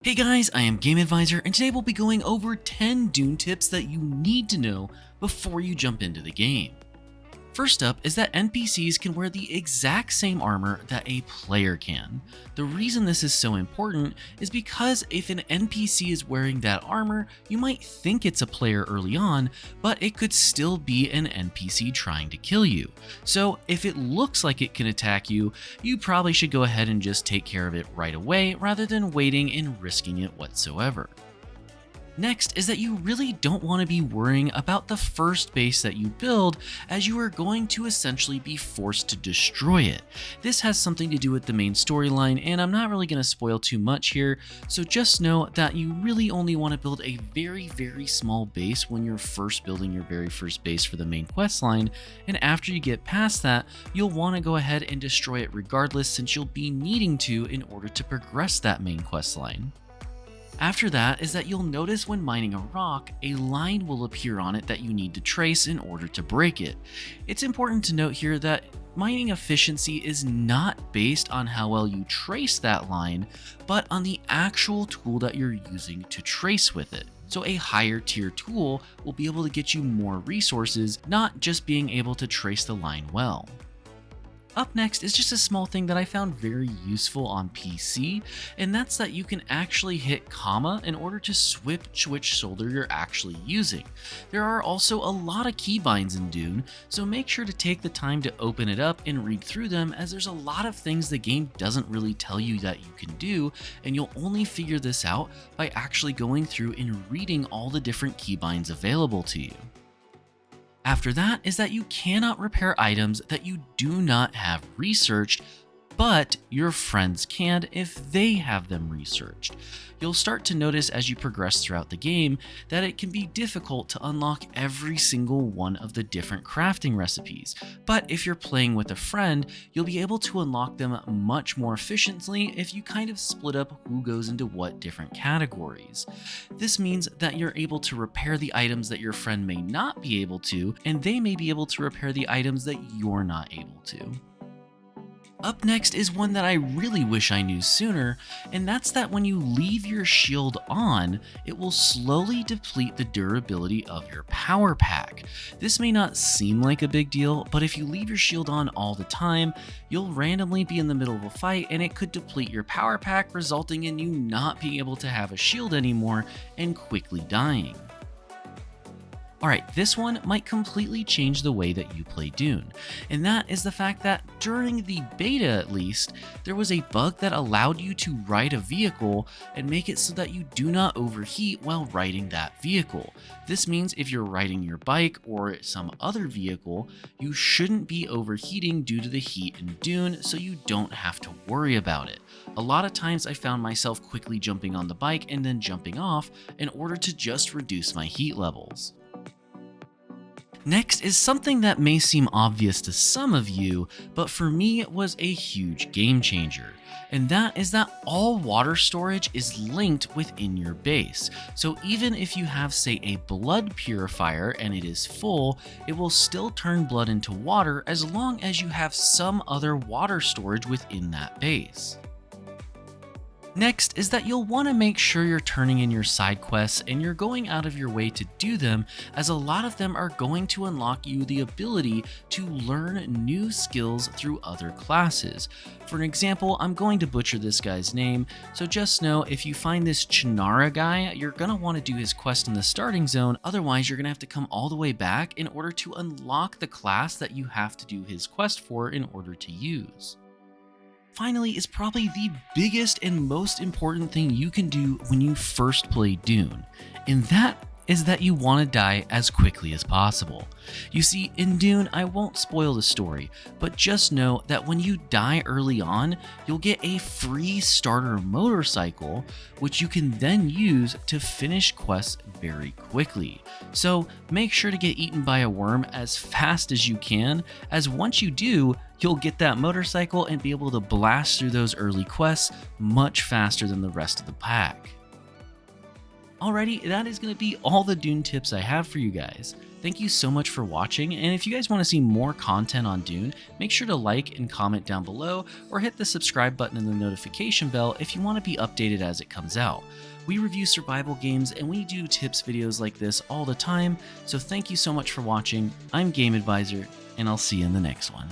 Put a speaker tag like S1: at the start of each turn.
S1: Hey guys, I am Game Advisor, and today we'll be going over 10 Dune tips that you need to know before you jump into the game. First up is that NPCs can wear the exact same armor that a player can. The reason this is so important is because if an NPC is wearing that armor, you might think it's a player early on, but it could still be an NPC trying to kill you. So if it looks like it can attack you, you probably should go ahead and just take care of it right away rather than waiting and risking it whatsoever. Next is that you really don't want to be worrying about the first base that you build, as you are going to essentially be forced to destroy it. This has something to do with the main storyline, and I'm not really going to spoil too much here, so just know that you really only want to build a very small base when you're first building your very first base for the main quest line, and after you get past that, you'll want to go ahead and destroy it regardless, since you'll be needing to in order to progress that main quest line. After that is that you'll notice when mining a rock, a line will appear on it that you need to trace in order to break it. It's important to note here that mining efficiency is not based on how well you trace that line, but on the actual tool that you're using to trace with it. So a higher tier tool will be able to get you more resources, not just being able to trace the line well. Up next is just a small thing that I found very useful on PC, and that's that you can actually hit comma in order to switch which shoulder you're actually using. There are also a lot of keybinds in Dune, so make sure to take the time to open it up and read through them, as there's a lot of things the game doesn't really tell you that you can do, and you'll only figure this out by actually going through and reading all the different keybinds available to you. After that is that you cannot repair items that you do not have researched, but your friends can if they have them researched. You'll start to notice as you progress throughout the game that it can be difficult to unlock every single one of the different crafting recipes, but if you're playing with a friend, you'll be able to unlock them much more efficiently if you kind of split up who goes into what different categories. This means that you're able to repair the items that your friend may not be able to, and they may be able to repair the items that you're not able to. Up next is one that I really wish I knew sooner, and that's that when you leave your shield on, it will slowly deplete the durability of your power pack. This may not seem like a big deal, but if you leave your shield on all the time, you'll randomly be in the middle of a fight and it could deplete your power pack, resulting in you not being able to have a shield anymore and quickly dying. Alright, this one might completely change the way that you play Dune, and that is the fact that during the beta at least, there was a bug that allowed you to ride a vehicle and make it so that you do not overheat while riding that vehicle. This means if you're riding your bike or some other vehicle, you shouldn't be overheating due to the heat in Dune, so you don't have to worry about it. A lot of times I found myself quickly jumping on the bike and then jumping off in order to just reduce my heat levels. Next is something that may seem obvious to some of you, but for me it was a huge game changer. And that is that all water storage is linked within your base. So even if you have, say, a blood purifier and it is full, it will still turn blood into water as long as you have some other water storage within that base. Next is that you'll want to make sure you're turning in your side quests and you're going out of your way to do them, as a lot of them are going to unlock you the ability to learn new skills through other classes. For an example, I'm going to butcher this guy's name, so just know if you find this Chinara guy, you're going to want to do his quest in the starting zone, otherwise you're going to have to come all the way back in order to unlock the class that you have to do his quest for in order to use. Finally is probably the biggest and most important thing you can do when you first play Dune, and that is that you want to die as quickly as possible. You see, in Dune, I won't spoil the story, but just know that when you die early on, you'll get a free starter motorcycle, which you can then use to finish quests very quickly. So make sure to get eaten by a worm as fast as you can, as once you do, you'll get that motorcycle and be able to blast through those early quests much faster than the rest of the pack. Alrighty, that is going to be all the Dune tips I have for you guys. Thank you so much for watching, and if you guys want to see more content on Dune, make sure to like and comment down below, or hit the subscribe button and the notification bell if you want to be updated as it comes out. We review survival games and we do tips videos like this all the time, so thank you so much for watching. I'm Game Advisor, and I'll see you in the next one.